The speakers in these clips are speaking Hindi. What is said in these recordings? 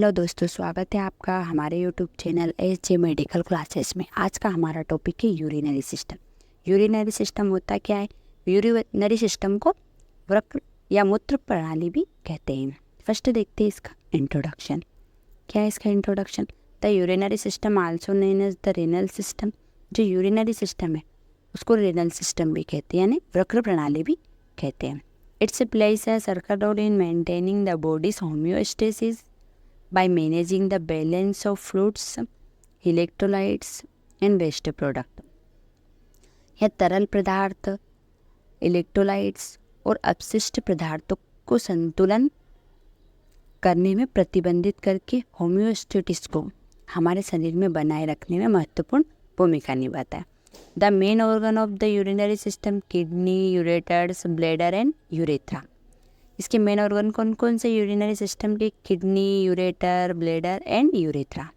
हेलो दोस्तों, स्वागत है आपका हमारे YouTube channel H medical classes में। आज का हमारा टॉपिक है यूरिनरी सिस्टम। यूरिनरी सिस्टम होता क्या है? यूरिनरी सिस्टम को वृक्क या मूत्र प्रणाली भी कहते हैं। फर्स्ट देखते हैं इसका इंट्रोडक्शन। क्या है इसका introduction? The urinary system also known as the renal system. जो यूरिनरी सिस्टम है उसको रेनल सिस्टम भी कहते हैं, यानी वृक्क प्रणाली भी कहते हैं। इट्स प्लेस है circle role in maintaining the body's homeostasis by managing the balance of fluids, electrolytes and waste product। यह तरल पदार्थ, इलेक्ट्रोलाइट्स और अपशिष्ट पदार्थों को संतुलन करने में प्रतिबंधित करके होम्योस्टेसिस को हमारे शरीर में बनाए रखने में महत्वपूर्ण भूमिका निभाता है। The main organ of the urinary system kidney, ureters, bladder and urethra. इसके मेन ऑर्गन कौन कौन से यूरिनरी सिस्टम के? Kidney, ureter, bladder and urethra.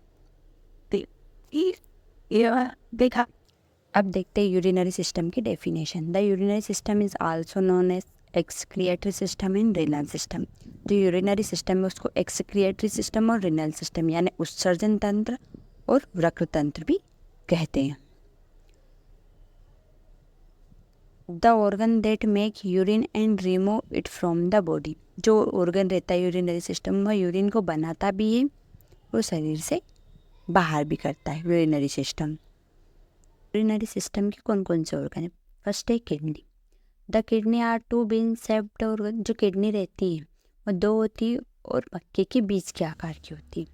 देखा। अब देखते हैं यूरिनरी सिस्टम की definition. The urinary system is also known as excretory system and renal system. जो यूरिनरी सिस्टम है उसको एक्सक्रिएटरी सिस्टम और रेनल सिस्टम यानी उत्सर्जन तंत्र और वृक्क तंत्र भी कहते हैं। The organ that make urine and remove it from the body. जो ऑर्गन रहता है यूरिनरी सिस्टम में, यूरिन को बनाता भी है और शरीर से बाहर भी करता है। यूरिनरी सिस्टम के कौन कौन से ऑर्गन है? फर्स्ट है kidney. The kidney are two bean shaped organ. जो किडनी रहती है वो दो होती है और मक्के के बीज के आकार की होती है।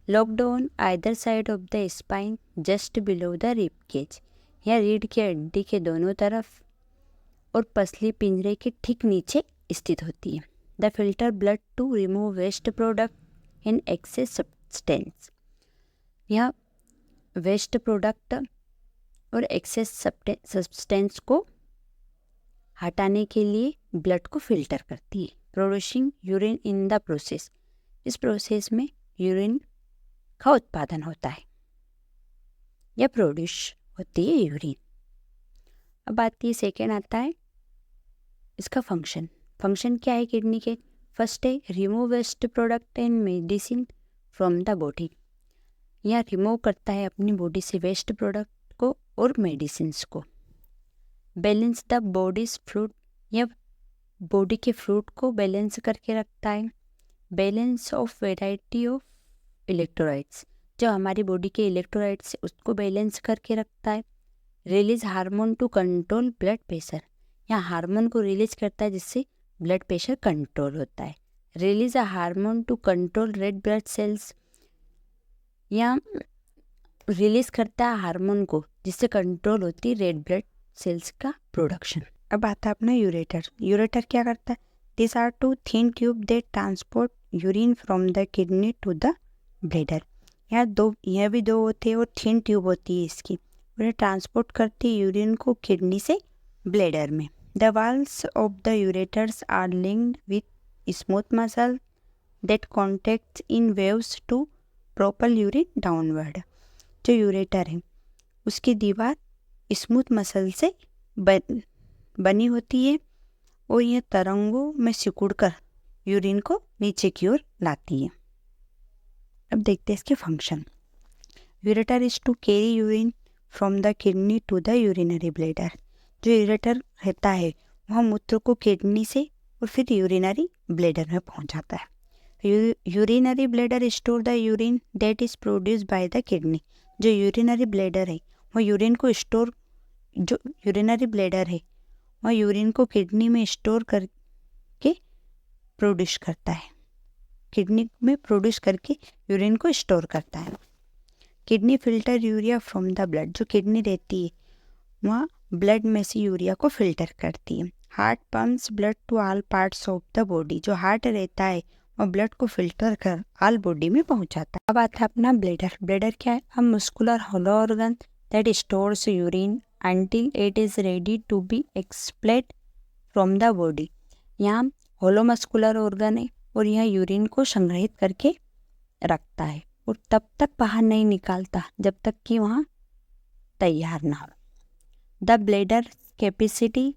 Located on either side of the spine just below the rib cage. या रीढ़ की हड्डी के दोनों तरफ और पसली पिंजरे के ठीक नीचे स्थित होती है। The filter blood to remove waste product in excess substance. यह वेस्ट प्रोडक्ट और एक्सेस सब्सटेंस को हटाने के लिए ब्लड को फिल्टर करती है। Producing urine in the process. इस प्रोसेस में यूरिन का उत्पादन होता है या प्रोड्यूस होती है यूरिन। अब आती है सेकेंड आता है इसका फंक्शन। फंक्शन क्या है किडनी के? फर्स्ट है remove waste product and medicine from the body. यह रिमूव करता है अपनी बॉडी से वेस्ट प्रोडक्ट को और मेडिसिन को। Balance the bodies fluid. यह बॉडी के फ्लूइड को बैलेंस करके रखता है। Balance of variety of electrolytes. जो हमारी बॉडी के इलेक्ट्रोलाइट्स उसको बैलेंस करके रखता है। Release hormone to control blood pressure. यहाँ हार्मोन को रिलीज करता है जिससे ब्लड प्रेशर कंट्रोल होता है। Release a hormone to control red blood cells. यहाँ रिलीज करता है हार्मोन को जिससे कंट्रोल होती है रेड ब्लड सेल्स का प्रोडक्शन। अब आता है अपना यूरेटर। यूरेटर क्या करता है? This are two thin tube that transport urine from the kidney to the bladder. यह भी दो होते हैं और थिन ट्यूब होती है इसकी, उन्हें ट्रांसपोर्ट करती है यूरिन को किडनी से ब्लैडर में। The walls of the ureters are linked with smooth muscle that contracts in waves to propel urine downward. जो यूरेटर है उसकी दीवार स्मूथ मसल से बनी होती है और यह तरंगों में सिकुड़कर यूरिन को नीचे की ओर लाती है। अब देखते हैं इसके function. Ureter is to carry urine from the kidney to the urinary bladder. जो यूरेटर रहता है वह मूत्र को किडनी से और फिर यूरिनरी ब्लैडर में पहुंचाता है। Urinary bladder store the urine that is produce by the kidney. जो यूरिनरी ब्लैडर है वह यूरिन को किडनी में स्टोर करके प्रोड्यूस करता है। किडनी में प्रोड्यूस करके यूरिन को स्टोर करता है। Kidney filter urea from the blood. जो किडनी रहती है वह ब्लड में से यूरिया को फिल्टर करती है। Heart pumps blood to all parts of the body. जो हार्ट रहता है वह ब्लड को फिल्टर कर ऑल बॉडी में पहुंचाता है। अब आता है अपना ब्लैडर। ब्लैडर क्या है? A muscular hollow organ that stores urine until it is ready to be expelled from the body. यहाँ होलो मस्कुलर ऑर्गन है और यह यूरिन को संग्रहित करके रखता है और तब तक बाहर नहीं निकालता जब तक कि वहाँ तैयार ना हो। The bladder capacity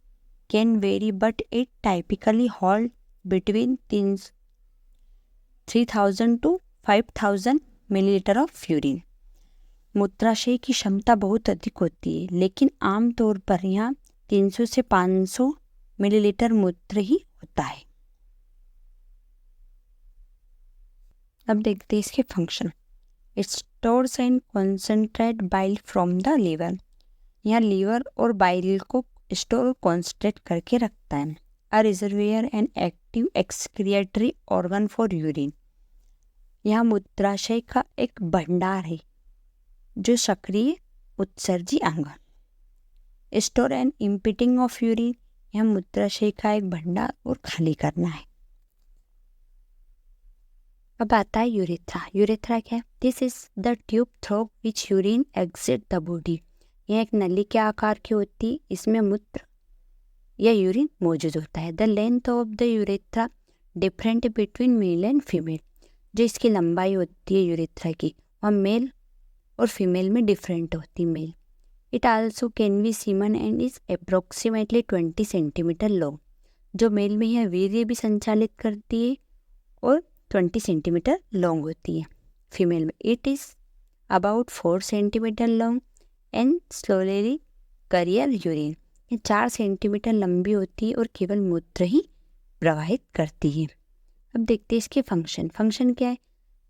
can very but it typically hold between 3000 to 5000 millilitre of urine. मूत्राशय की क्षमता बहुत अधिक होती है, लेकिन आमतौर पर यहाँ 300 से 500 मिलीलीटर मूत्र ही होता है। अब देखते हैं इसके function. It stores and concentrate bile from the liver. यहाँ लीवर और बाइल को स्टोर और कॉन्सेंट्रेट करके रखता है। A reservoir and active excretory organ for urine. यहाँ मूत्राशय का एक भंडार है जो सक्रिय उत्सर्जी अंग। Store and emptying of urine. यहाँ मूत्राशय का एक भंडार और खाली करना है। अब आता है यूरेथ्रा। यूरेथ्रा क्या है? This is the tube through which urine exit the body. यह एक नली के आकार की होती है, इसमें मूत्र या यूरिन मौजूद होता है। The length of the urethra different between male and female. जो इसकी लंबाई होती है यूरेथ्रा की, वह मेल और फीमेल में डिफरेंट होती है। Male it also can be semen and is approximately 20 centimetre long. जो मेल में यह वीर्य भी संचालित करती है और 20 सेंटीमीटर लॉन्ग होती है। फीमेल में it is about 4 centimetre long and slowly career urine. ये 4 सेंटीमीटर लंबी होती है और केवल मूत्र ही प्रवाहित करती है। अब देखते हैं इसके फंक्शन। फंक्शन क्या है?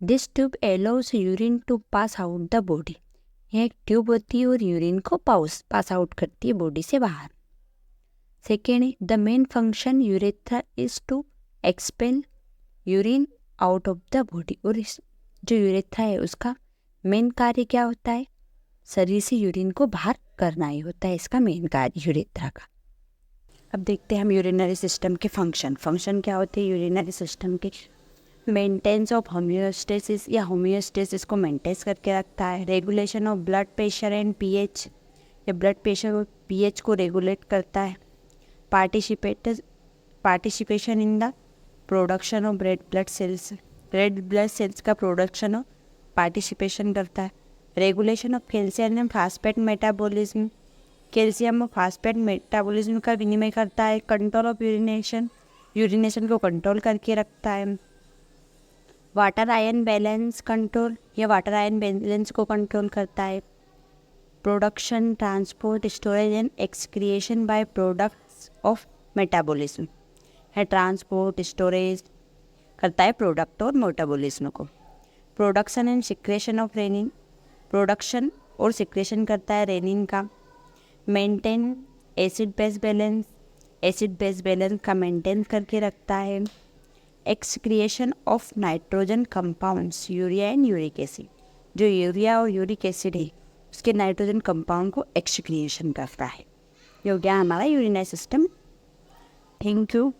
This tube allows urine to pass out the body. यह एक ट्यूब होती है और यूरिन को पास आउट करती है बॉडी से बाहर। सेकेंड है the main function urethra is to expel urine out of the body. और इस जो यूरेथ्रा है उसका मेन कार्य क्या होता है? शरीर से यूरिन को बाहर करना ही होता है इसका मेन कार्य यूरेथ्रा का। अब देखते हैं हम यूरिनरी सिस्टम के फंक्शन क्या होते हैं यूरिनरी सिस्टम के? मेंटेनेंस ऑफ होम्योस्टेसिस या होम्योस्टेसिस को मेंटेन करके रखता है। Regulation of blood pressure and pH, या ब्लड प्रेशर और पीएच को रेगुलेट करता है। Participation in the production of red blood cells का प्रोडक्शन और पार्टिसिपेशन करता है। Regulation of calcium and phosphate metabolism, calcium और फास्फेट मेटाबॉलिज्म का विनिमय करता है। कंट्रोल ऑफ यूरिनेशन को कंट्रोल करके रखता है। वाटर आयन बैलेंस कंट्रोल, या वाटर आयन बैलेंस को कंट्रोल करता है। Production, transport, storage and excretion by products of metabolism है। ट्रांसपोर्ट, स्टोरेज करता है प्रोडक्ट और मेटाबॉलिज्म को। Production and secretion of renin, production और सिक्रेशन करता है रेनिन का। Maintain acid base balance, acid base balance का मेंटेन करके रखता है। Excretion of nitrogen compounds, urea and uric acid. जो यूरिया और यूरिक एसिड है उसके नाइट्रोजन कंपाउंड को एक्सक्रिएशन करता है। ये हो गया हमारा यूरिनरी सिस्टम। Thank you.